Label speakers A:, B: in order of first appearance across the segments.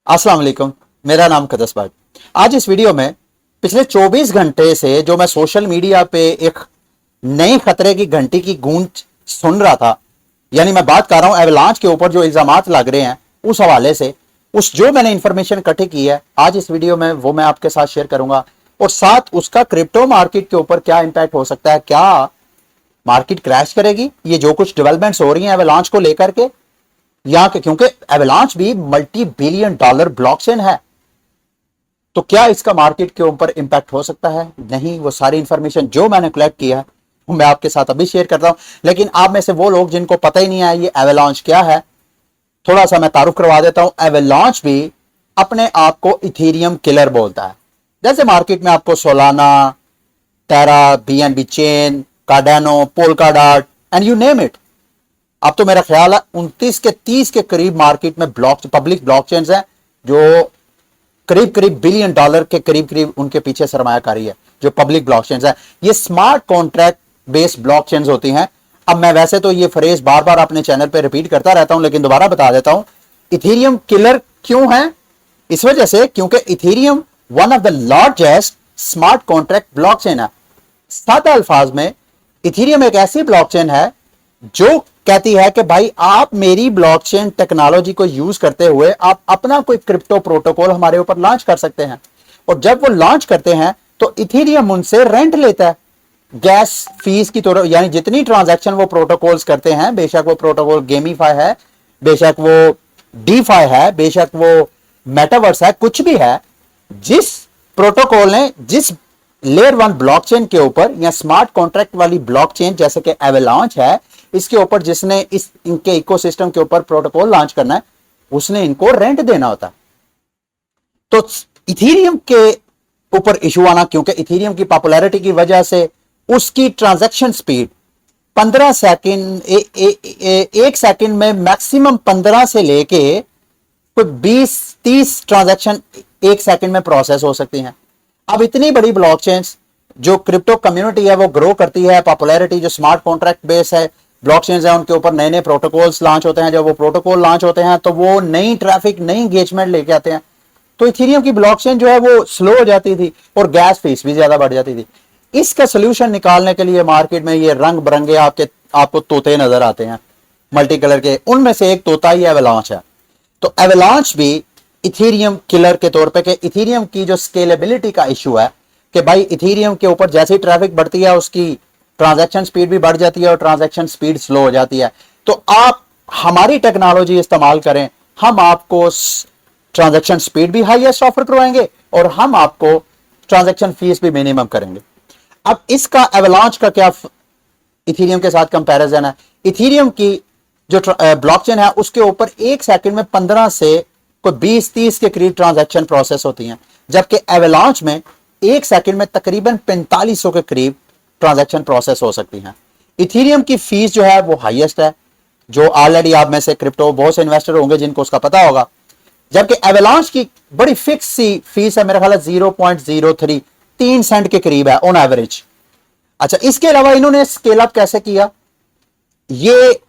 A: अस्सलाम वालेकुम। मेरा नाम कदस भाई। आज इस वीडियो में पिछले 24 घंटे से जो मैं सोशल मीडिया पे एक नई खतरे की घंटी की गूंज सुन रहा था, यानी मैं बात कर रहा हूं एवलांच के ऊपर जो इल्जामात लग रहे हैं उस हवाले से, उस जो मैंने इंफॉर्मेशन इकट्ठी की है आज इस वीडियो में वो मैं आपके साथ शेयर करूंगा। और साथ उसका क्रिप्टो मार्केट के ऊपर क्या इंपैक्ट हो सकता है, क्या मार्केट क्रैश करेगी, ये जो कुछ डेवलपमेंट्स हो रही हैं एवलांच को लेकर के, यहाँ के क्योंकि एवलांच भी मल्टी बिलियन डॉलर ब्लॉकचेन है, तो क्या इसका मार्केट के ऊपर इंपैक्ट हो सकता है? नहीं, वो सारी इंफॉर्मेशन जो मैंने कलेक्ट किया है वो मैं आपके साथ अभी शेयर कर रहा हूं। लेकिन आप में से वो लोग जिनको पता ही नहीं है ये एवलांच क्या है, थोड़ा सा मैं तारुफ करवा देता हूं। एवलांच भी अपने आप को इथेरियम किलर बोलता है। जैसे मार्केट में आपको Solana, Terra, BNB chain, Cardano, Polkadot and you name it, अब तो मेरा ख्याल है 29 के 30 के करीब मार्केट में पब्लिक ब्लॉकचेन्स हैं जो करीब करीब बिलियन डॉलर के करीब करीब उनके पीछे सरमायाकारी है। जो पब्लिक ब्लॉकचेन्स है ये स्मार्ट कॉन्ट्रैक्ट बेस्ड ब्लॉकचेन्स होती हैं। अब मैं वैसे तो ये फ्रेज बार बार अपने चैनल पे रिपीट करता रहता हूं, लेकिन दोबारा बता देता हूं इथेरियम किलर क्यों है। इस वजह से क्योंकि Ethereum one of the largest smart contract blockchain है। सादा अल्फाज में इथेरियम एक ऐसी ब्लॉकचेन है जो कहती है कि भाई आप मेरी ब्लॉकचेन टेक्नोलॉजी को यूज करते हुए आप अपना कोई क्रिप्टो प्रोटोकॉल हमारे ऊपर लॉन्च कर सकते हैं। और जब वो लॉन्च करते हैं तो इथेरियम उनसे रेंट लेता है गैस फीस की तरह, यानी जितनी ट्रांजैक्शन वो प्रोटोकॉल्स करते हैं, बेशक वो प्रोटोकॉल गेमीफाई है, बेशक वो डीफाई है, बेशक वो मेटावर्स है, कुछ भी है, जिस प्रोटोकॉल ने जिस लेयर 1 ब्लॉकचेन के ऊपर या स्मार्ट कॉन्ट्रैक्ट वाली ब्लॉकचेन जैसे कि एवलांच है, इसके ऊपर जिसने इस इनके इकोसिस्टम के ऊपर प्रोटोकॉल लॉन्च करना है, उसने इनको रेंट देना होता। तो इथेरियम के ऊपर इशू आना, क्योंकि इथेरियम की पॉपुलैरिटी की वजह से उसकी ट्रांजैक्शन स्पीड 15 सेकंड, एक सेकंड में मैक्सिमम 15 से लेके कोई 20-30 ट्रांजैक्शन एक सेकंड में प्रोसेस हो सकती हैं। अब इतनी बड़ी ब्लॉकचेन्स जो क्रिप्टो कम्युनिटी है वो ग्रो करती है, पॉपुलैरिटी जो स्मार्ट कॉन्ट्रैक्ट बेस है ब्लॉकचेन्स है, उनके ऊपर नए नए प्रोटोकॉल्स लॉन्च होते हैं। जब वो प्रोटोकॉल लॉन्च होते हैं तो वो नई ट्रैफिक, नई एंगेजमेंट लेके आते हैं। तो इथेरियम की ब्लॉकचेन जो है वो स्लो हो जाती थी और गैस फीस भी ज्यादा बढ़ जाती थी। इसका सोल्यूशन निकालने के लिए मार्केट में ये रंग बिरंगे आपको तोते नजर आते हैं, मल्टी कलर के। उनमें से एक तोता ही एवलांच है। तो एवलांच भी इथेरियम किलर के तौर पे, कि इथेरियम की जो स्केलेबिलिटी का इशू है कि भाई इथेरियम के ऊपर जैसे ही ट्रैफिक बढ़ती है उसकी ट्रांजैक्शन स्पीड भी बढ़ जाती है और ट्रांजैक्शन स्पीड स्लो हो जाती है। तो आप हमारी टेक्नोलॉजी इस्तेमाल करें, हम आपको ट्रांजैक्शन स्पीड भी हाईएस्ट ऑफर करवाएंगे और हम आपको ट्रांजैक्शन फीस भी मिनिमम करेंगे। अब इसका एवलांच का क्या इथेरियम के साथ कंपैरिजन है? इथेरियम की जो ब्लॉकचेन है उसके ऊपर एक सेकंड में 15 से कोई 20-30 के करीब ट्रांजैक्शन प्रोसेस होती हैं, जबकि एवलांच में एक सेकंड में तकरीबन 4500 के करीब ट्रांजैक्शन प्रोसेस हो सकती हैं। इथेरियम की फीस जो है वो हाईएस्ट है, जो ऑलरेडी आप में से क्रिप्टो बहुत से इन्वेस्टर होंगे जिनको उसका पता होगा, जबकि एवलांच की बड़ी फिक्स सी फीस है, मेरा ख्याल है 0.03 3 सेंट के करीब है ऑन एवरेज। अच्छा, इसके अलावा इन्होंने स्केल अप कैसे किया? ये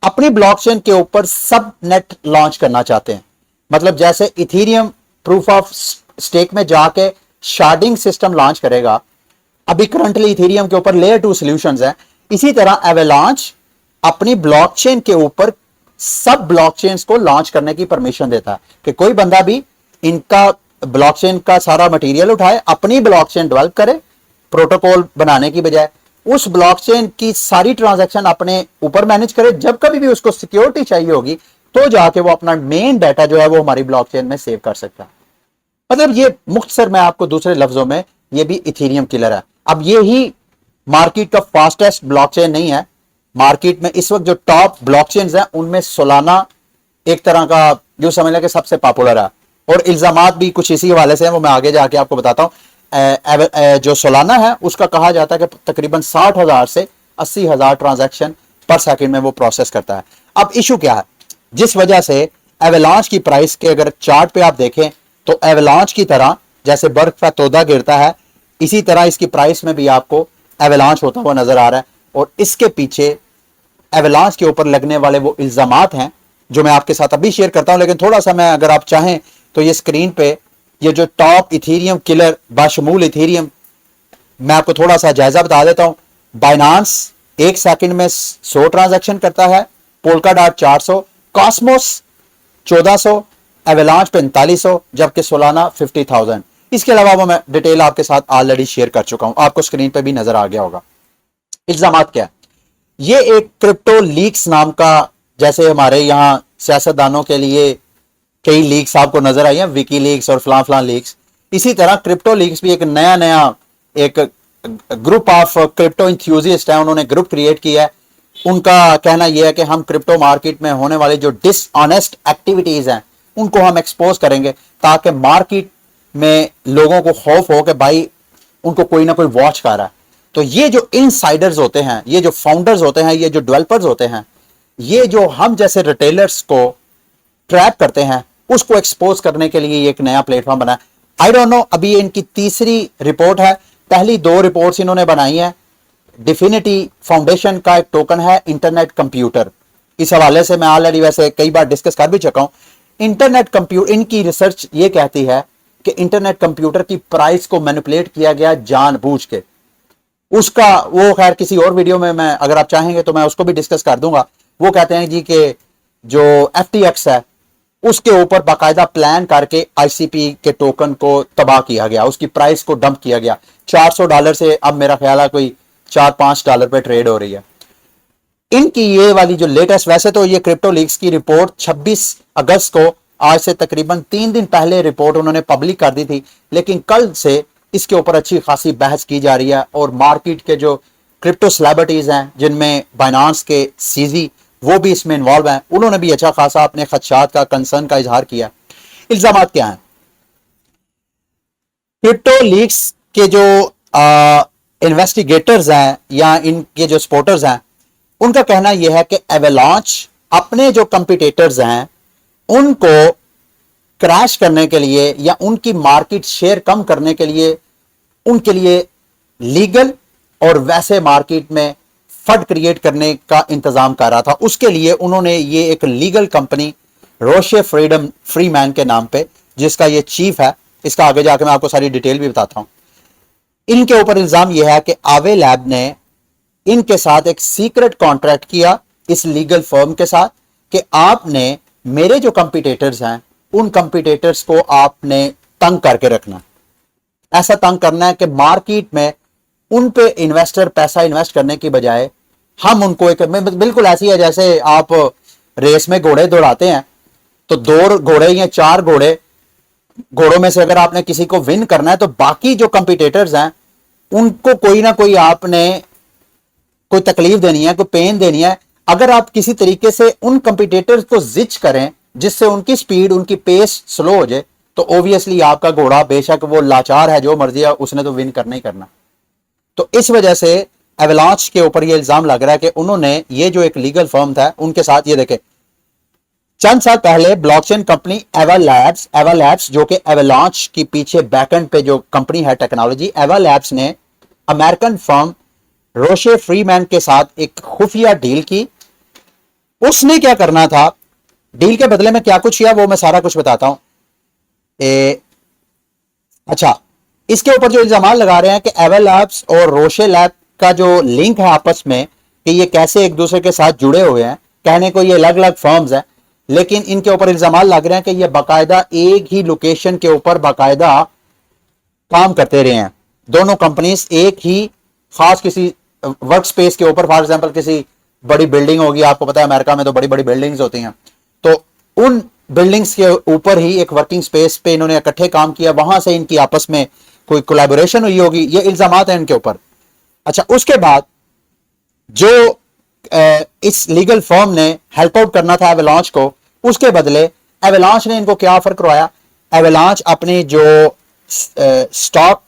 A: अपनी ब्लॉकचेन के ऊपर सब नेट लॉन्च करना चाहते हैं। मतलब जैसे इथेरियम प्रूफ ऑफ स्टेक में जाके शार्डिंग सिस्टम लॉन्च करेगा, अभी करंटली इथेरियम के ऊपर लेयर 2 सॉल्यूशंस हैं, इसी तरह एवलांच अपनी ब्लॉकचेन के ऊपर सब ब्लॉकचेन्स को लॉन्च करने की परमिशन देता है कि कोई बंदा भी इनका ब्लॉकचेन का सारा मटेरियल उठाए, अपनी ब्लॉकचेन डेवलप करे, प्रोटोकॉल बनाने की बजाय उस ब्लॉकचेन की सारी ट्रांजैक्शन अपने ऊपर मैनेज करे। जब कभी भी उसको सिक्योरिटी चाहिए होगी तो जाके वो अपना मेन डाटा जो है वो हमारी ब्लॉकचेन में सेव कर सकता है। मतलब ये मुख्तसर मैं आपको दूसरे लफ्जों में, ये भी इथेरियम किलर है। अब ये ही मार्केट का फास्टेस्ट ब्लॉकचेन नहीं है। मार्केट में इस वक्त जो टॉप ब्लॉकचेन्स हैं उनमें सोलाना एक तरह का जो समझ लें कि सबसे पॉपुलर है, और इल्जामात भी कुछ इसी हवाले से हैं, वो मैं आगे जाके आपको बताता हूं। जो सोलाना है उसका कहा जाता है कि तकरीबन 60,000 से 80,000 ट्रांजैक्शन पर सेकंड में वो प्रोसेस करता है। अब इशू क्या है? जिस वजह से एवलांच की प्राइस के अगर चार्ट पे आप देखें तो एवलांच की तरह जैसे बर्फ का तोदा गिरता है, इसी तरह इसकी प्राइस में भी आपको एवलांच होता हुआ नजर आ रहा है। और इसके पीछे एवलांच के ऊपर लगने वाले वो इल्जामात हैं जो मैं आपके साथ अभी शेयर करता हूं, लेकिन थोड़ा सा मैं, अगर आप चाहें तो ये स्क्रीन पे ये जो टॉप इथेरियम किलर बाशमूल इथेरियम, मैं आपको थोड़ा सा जायजा बता देता हूं। बाइनांस 1 सेकंड में 100 ट्रांजैक्शन करता है, पोल्काडॉट 400, कॉस्मोस 1400, एवेलांच 4500, जबकि सोलाना 50,000। इसके अलावा वो मैं डिटेल आपके साथ ऑलरेडी शेयर कर चुका हूं, आपको स्क्रीन पे भी नजर आ गया होगा। इल्जामात क्या है? ये एक क्रिप्टो लीक्स नाम का, जैसे हमारे यहां सियासतदानों के लिए कई लीक्स आपको नजर आई हैं, विकी लीक्स और फलां फलां लीक्स, इसी तरह क्रिप्टो लीक्स भी एक नया एक ग्रुप ऑफ क्रिप्टो इंथ्यूजिस्ट है, उन्होंने ग्रुप क्रिएट किया है। उनका कहना यह है कि हम क्रिप्टो मार्केट में होने वाले जो डिसऑनेस्ट एक्टिविटीज हैं उनको हम एक्सपोज करेंगे, ताकि मार्केट में लोगों को खौफ हो कि भाई उनको कोई ना कोई वॉच कर रहा है। तो ये जो इनसाइडर्स होते हैं, ये जो फाउंडर्स होते हैं, ये जो डेवलपर्स होते हैं, ये जो हम जैसे रिटेलर्स को ट्रैप करते हैं, उसको एक्सपोज करने के लिए एक नया प्लेटफॉर्म बना है। आई डोंट नो, अभी इनकी तीसरी रिपोर्ट है। पहली 2 रिपोर्ट्स इन्होंने बनाई है। डिफिनिटी फाउंडेशन का एक टोकन है इंटरनेट कंप्यूटर, इस हवाले से मैं ऑलरेडी वैसे कई बार डिस्कस कर भी चुका हूं। इंटरनेट कंप्यूटर, इनकी रिसर्च ये कहती है कि इंटरनेट कंप्यूटर की प्राइस को मैनिपुलेट किया गया जानबूझ के। उसका वो खैर किसी और वीडियो में मैं, अगर आप चाहेंगे तो मैं उसको भी डिस्कस कर दूंगा। वो कहते हैं जी कि जो FTX है उसके ऊपर बाकायदा प्लान करके ICP के टोकन को तबाह किया गया, उसकी प्राइस को डंप किया गया। $400 से अब मेरा ख्याल है कोई $4-5 पे ट्रेड हो रही है। इनकी ये वाली जो लेटेस्ट, वैसे तो ये क्रिप्टो लीक्स की रिपोर्ट 26 अगस्त को, आज से तकरीबन 3 दिन पहले रिपोर्ट उन्होंने पब्लिक कर दी थी, लेकिन कल से इसके ऊपर अच्छी खासी बहस की जा रही है। और मार्केट के जो क्रिप्टो सेलिब्रिटीज हैं, जिनमें बाइनांस के CZ वो भी इसमें इन्वॉल्व हैं, उन्होंने भी अच्छा खासा अपने खदशात का, कंसर्न का इजहार किया। इल्जामात क्या हैं? क्रिप्टो लीक्स के जो इन्वेस्टिगेटर्स हैं या इनके जो सपोर्टर्स हैं, उनका कहना यह है कि एवेलांच अपने जो कंपिटिटर्स हैं उनको क्रैश करने के लिए या उनकी मार्केट शेयर कम करने के लिए, उनके लिए लीगल और वैसे मार्केट में फंड क्रिएट करने का इंतजाम कर रहा था। उसके लिए उन्होंने ये एक लीगल कंपनी रोशे फ्रीमैन के नाम पे, जिसका ये चीफ है, इसका आगे जाके मैं आपको सारी डिटेल भी बताता हूं। इनके ऊपर इल्जाम यह है कि आवे लैब ने इनके साथ एक सीक्रेट कॉन्ट्रैक्ट किया इस लीगल फर्म के साथ कि आपने मेरे जो कंपिटिटर्स हैं उन कंपिटिटर्स को आपने तंग करके रखना, ऐसा तंग करना है कि मार्केट में उन पे इन्वेस्टर पैसा इन्वेस्ट करने की बजाय हम उनको एक, बिल्कुल ऐसी है जैसे आप रेस में घोड़े दौड़ाते हैं, तो 2 घोड़े या 4 घोड़ों में से अगर आपने किसी को विन करना है तो बाकी जो कंपिटिटर्स हैं उनको कोई ना कोई आपने कोई तकलीफ देनी है, कोई पेन देनी है। अगर आप किसी तरीके से उन कंपिटिटर्स को जिच करें जिससे उनकी स्पीड, उनकी पेस स्लो हो जाए, तो ऑब्वियसली आपका घोड़ा, बेशक वो लाचार है, जो मर्जी है, उसने तो विन करना ही करना। तो इस वजह से एवेलांच के ऊपर ये इल्जाम लग रहा है कि उन्होंने ये जो एक लीगल फर्म था उनके साथ, ये देखे चंद साल पहले ब्लॉकचेन कंपनी एवा लैब्स जो कि एवेलांच की पीछे बैकएंड पे जो कंपनी है टेक्नोलॉजी, एवा लैब्स ने अमेरिकन फर्म रोशे फ्रीमैन के साथ एक खुफिया डील की। उसने क्या करना था, डील के बदले में क्या कुछ किया वो मैं सारा कुछ बताता हूं। अच्छा, इसके ऊपर जो इल्जाम लगा रहे हैं कि एवा लैब्स और रोशे लैब का जो लिंक है आपस में, कि ये कैसे एक दूसरे के साथ जुड़े हुए हैं, कहने को ये अलग अलग फर्म्स हैं, लेकिन इनके ऊपर इल्जाम लग रहे हैं कि ये बाकायदा एक ही लोकेशन के ऊपर बाकायदा काम करते रहे हैं। दोनों कंपनीज एक ही खास किसी वर्क स्पेस के ऊपर, फॉर एग्जांपल किसी बड़ी बिल्डिंग होगी, आपको पता है अमेरिका में तो बड़ी बड़ी बिल्डिंग्स होती हैं, तो उन बिल्डिंग्स के ऊपर ही एक वर्किंग स्पेस पे इन्होंने इकट्ठे काम किया, वहां से इनकी आपस में कोई कोलैबोरेशन हुई होगी, ये इल्जामात हैं इनके ऊपर। अच्छा, उसके बाद जो इस लीगल फर्म ने हेल्प आउट करना था एवेलांच को, उसके बदले एवेलांच ने इनको क्या ऑफर करवाया, एवेलांच अपने जो स्टॉक,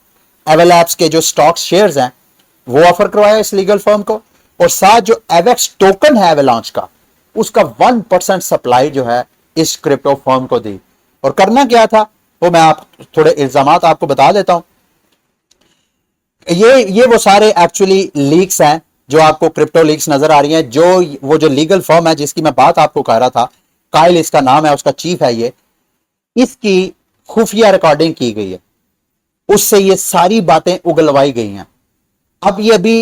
A: एवेलैब्स के जो स्टॉक शेयर्स हैं वो ऑफर करवाया इस लीगल फर्म को, और साथ जो एवेक्स टोकन है एवेलांच का, उसका 1% सप्लाई जो है इस क्रिप्टो फर्म को दी। और करना क्या था वो मैं आप थोड़े इल्जामात आपको बता देता हूं। ये वो सारे एक्चुअली लीक्स हैं जो आपको क्रिप्टो लीक्स नजर आ रही हैं। वो जो लीगल फर्म है जिसकी मैं बात आपको कर रहा था, काइल इसका नाम है, उसका चीफ है ये, इसकी खुफिया रिकॉर्डिंग की गई है, उससे ये सारी बातें उगलवाई गई हैं। अब ये अभी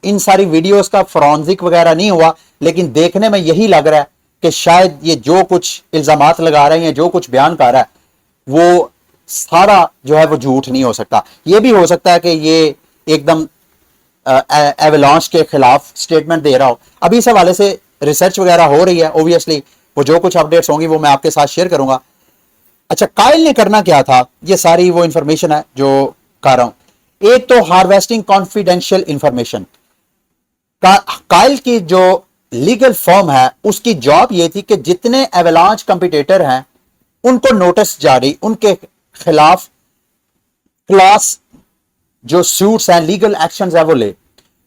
A: इन सारी वीडियोस का फोरेंसिक वगैरह नहीं हुआ, लेकिन देखने में यही लग रहा है कि शायद ये जो कुछ इल्जामात लगा रहे हैं, जो कुछ बयान कर रहा है, वो सारा जो है वो झूठ नहीं हो सकता। ये भी हो सकता है कि ये एकदम एवलांच के खिलाफ स्टेटमेंट दे रहा हो। अभी इस हवाले से रिसर्च वगैरह हो रही है, ओबियसली वो जो कुछ अपडेट्स होंगी वो मैं आपके साथ शेयर करूंगा। अच्छा, कायल ने करना क्या था, ये सारी वो इंफॉर्मेशन है जो कर रहा हूं। एक तो हार्वेस्टिंग कॉन्फिडेंशियल इंफॉर्मेशन। कायल की जो लीगल फर्म है उसकी जॉब ये थी कि जितने एवलांच कंपिटिटर हैं उनको नोटिस जारी, उनके खिलाफ क्लास जो सूट्स हैं, लीगल एक्शंस है वो ले।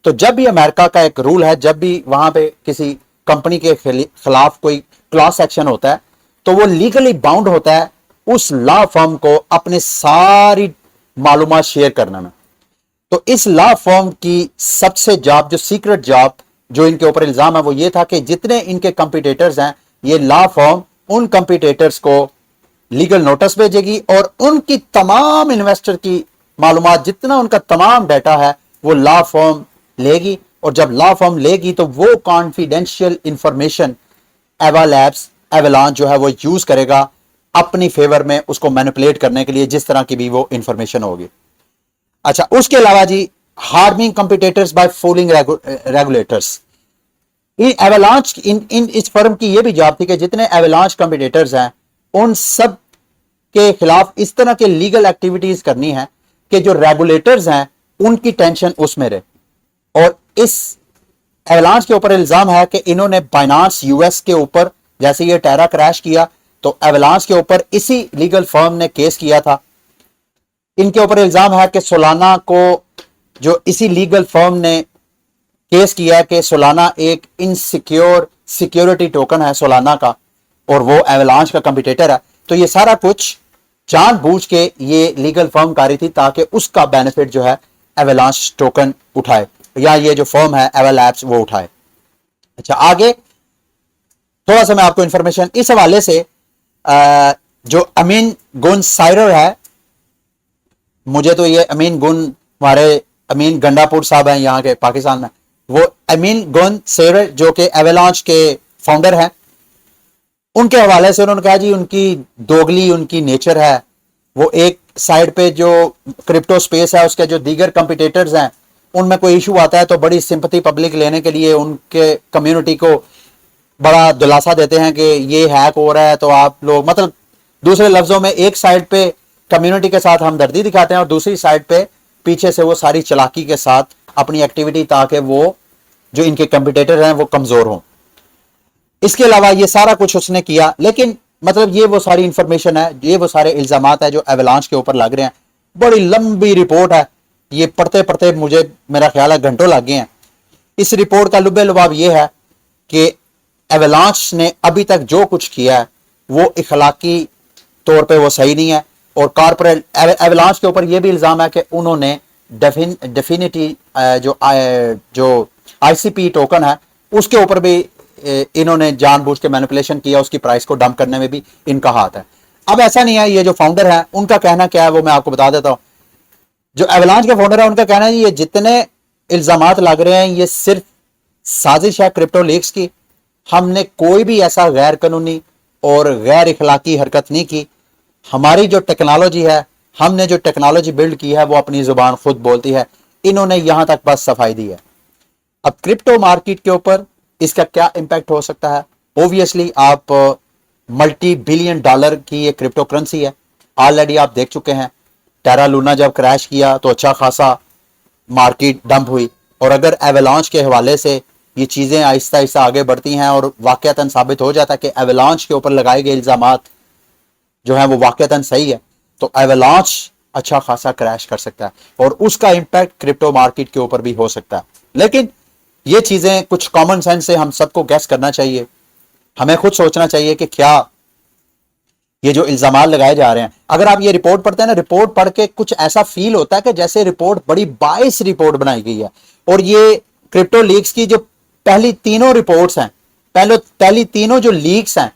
A: तो जब भी अमेरिका का एक रूल है, जब भी वहां पे किसी कंपनी के खिलाफ कोई क्लास एक्शन होता है तो वो लीगली बाउंड होता है उस लॉ फर्म को अपने सारी मालूमात शेयर करने में। तो इस लॉ फर्म की सबसे जॉब, जो सीक्रेट जॉब जो इनके ऊपर इल्जाम है, वो ये था कि जितने इनके कंपिटिटर्स हैं, ये लॉ फर्म उन कंपिटिटर्स को लीगल नोटिस भेजेगी और उनकी तमाम इन्वेस्टर की मालूमात, जितना उनका तमाम डाटा है, वो लॉ फर्म लेगी। और जब लॉ फर्म लेगी तो वो कॉन्फिडेंशियल इंफॉर्मेशन एवलांच जो है वो यूज करेगा अपनी फेवर में, उसको मैनिपुलेट करने के लिए, जिस तरह की भी वो इंफॉर्मेशन होगी। अच्छा, उसके अलावा जी, harming competitors by fooling regulators. Avalanche इस फर्म की ये भी जॉब थी कि जितने एवलांच कंपिटिटर्स हैं उन सब के खिलाफ इस तरह के लीगल एक्टिविटीज करनी है कि जो रेगुलेटर्स हैं उनकी टेंशन उसमें रहे। और इस एवलांच के ऊपर इल्जाम है कि इन्होंने बाइनांस यूएस के ऊपर, जैसे ये टेरा क्रैश किया तो एवलांच के ऊपर इसी लीगल फर्म ने केस किया था। इनके ऊपर इल्जाम है कि सोलाना को, जो इसी लीगल फर्म ने केस किया कि सोलाना एक इनसिक्योर सिक्योरिटी टोकन है सोलाना का, और वो एवलांच का कंपिटिटर है। तो ये सारा कुछ जानबूझ के ये लीगल फर्म कर रही थी ताकि उसका बेनिफिट जो है एवलांच टोकन उठाए, या ये जो फर्म है एवल एप्स वो उठाए। अच्छा, आगे थोड़ा सा मैं आपको इंफॉर्मेशन इस हवाले से, जो अमीन गुन साइरर है, मुझे तो ये अमीन गुन, हमारे अमीन गंडापुर साहब हैं यहाँ के पाकिस्तान में, वो अमीन गुन साइरर जो कि एवलांच के फाउंडर हैं, उनके हवाले से उन्होंने कहा जी उनकी दोगली उनकी नेचर है। वो एक साइड पे जो क्रिप्टो स्पेस है उसके जो दीगर कंपिटिटर्स हैं उनमें कोई इशू आता है तो बड़ी सिंपैथी पब्लिक लेने के लिए उनके कम्युनिटी को बड़ा दिलासा देते हैं कि ये हैक हो रहा है तो आप लोग, मतलब दूसरे लफ्जों में एक साइड पे कम्युनिटी के साथ हमदर्दी दिखाते हैं और दूसरी साइड पे पीछे से वो सारी चालाकी के साथ अपनी एक्टिविटी, ताकि वो जो इनके कंपिटिटर हैं वो कमजोर हों। इसके अलावा ये सारा कुछ उसने किया, लेकिन मतलब ये वो सारी इंफॉर्मेशन है, ये वो सारे इल्जामात है जो एवलांच के ऊपर लग रहे हैं। बड़ी लंबी रिपोर्ट है, ये पढ़ते पढ़ते मुझे, मेरा ख्याल है घंटों लग गए हैं। इस रिपोर्ट का लुबे लुबाब ये है कि एवलांच ने अभी तक जो कुछ किया है वो इखलाकी तौर पे वो सही नहीं है। और कॉर्पोरेट एवलांच के ऊपर ये भी इल्जाम है कि उन्होंने डेफिनिटी जो आईसीपी टोकन है उसके ऊपर भी इन्होंने जानबूझ के मैनिपुलेशन किया, उसकी प्राइस को डंप करने में भी इनका हाथ है। अब ऐसा नहीं है, ये जो फाउंडर है उनका कहना क्या है वो मैं आपको बता देता हूं। जो एवलांच के फाउंडर है उनका कहना है ये जितने इल्जामात लग रहे हैं ये सिर्फ साजिश है क्रिप्टो लीक्स की। हमने कोई भी ऐसा गैर कानूनी और गैर इखलाकी हरकत नहीं की। हमारी जो टेक्नोलॉजी है, हमने जो टेक्नोलॉजी बिल्ड की है वो अपनी जुबान खुद बोलती है। इन्होंने यहां तक बस सफाई दी है। अब क्रिप्टो मार्केट के ऊपर इसका क्या इंपैक्ट हो सकता है? ऑब्वियसली आप मल्टी बिलियन डॉलर की ये क्रिप्टो करेंसी है, ऑलरेडी आप देख चुके हैं। टेरा लूना जब क्रैश किया तो अच्छा खासा मार्केट डंप हुई, और अगर एवलांच के हवाले से ये चीजें आहिस्ता आहिस्ता आगे बढ़ती हैं और वाकयातन साबित हो जाता है कि एवलांच के ऊपर लगाए गए इल्जामात जो है वो वाकयातन सही है, तो एवलांच अच्छा खासा क्रैश कर सकता है और उसका इंपैक्ट क्रिप्टो मार्केट के ऊपर भी हो सकता है। लेकिन ये चीजें कुछ कॉमन सेंस से हम सबको गैस करना चाहिए, हमें खुद सोचना चाहिए कि क्या ये जो इल्जाम लगाए जा रहे हैं। अगर आप ये रिपोर्ट पढ़ते हैं ना, रिपोर्ट पढ़ के कुछ ऐसा फील होता है कि जैसे रिपोर्ट बड़ी बाइस रिपोर्ट बनाई गई है। और ये क्रिप्टो लीक्स की जो पहली तीनों रिपोर्ट्स हैं, पहली तीनों जो लीक्स हैं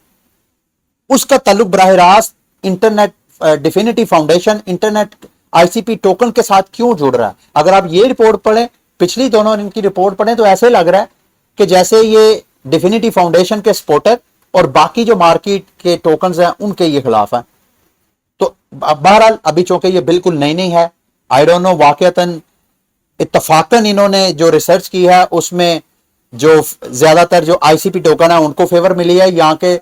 A: उसका ताल्लुक बराह रास्त internet DFINITY foundation internet ICP token के साथ क्यों जुड़ रहा है? अगर आप ये रिपोर्ट पढ़ें, पिछली दोनों इनकी रिपोर्ट पढ़ें, तो ऐसे लग रहा है कि जैसे ये डिफिनिटी फाउंडेशन के सपोर्टर और बाकी जो मार्केट के टोकन्स हैं उनके ये खिलाफ हैं। तो बहरहाल अभी चूंकि ये बिल्कुल नई नहीं है, आई डोंट नो वाकईतन इत्तफाकन इन्होंने जो रिसर्च की है उसमें जो ज्यादातर जो आईसीपी टोकन है उनको फेवर मिली है यहाँ के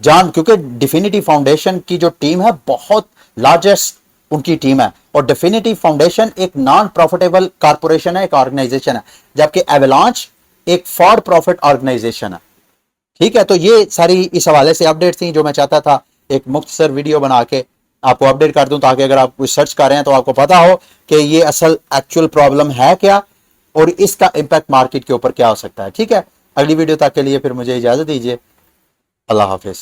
A: क्योंकि डिफिनिटी फाउंडेशन की जो टीम है बहुत लार्जेस्ट उनकी टीम है, और डिफिनिटी फाउंडेशन एक नॉन प्रॉफिटेबल कारपोरेशन है, एक ऑर्गेनाइजेशन है, जबकि एवलांच एक फॉर प्रॉफिट ऑर्गेनाइजेशन है। ठीक है, तो ये सारी इस हवाले से अपडेट थी जो मैं चाहता था एक मुख्तसर वीडियो बना के आपको अपडेट कर दूं, ताकि अगर आप कुछ सर्च कर रहे हैं तो आपको पता हो कि ये असल एक्चुअल प्रॉब्लम है क्या और इसका इंपैक्ट मार्केट के ऊपर क्या हो सकता है। ठीक है, अगली वीडियो तक के लिए फिर मुझे इजाजत दीजिए। अल्लाह हाफिज।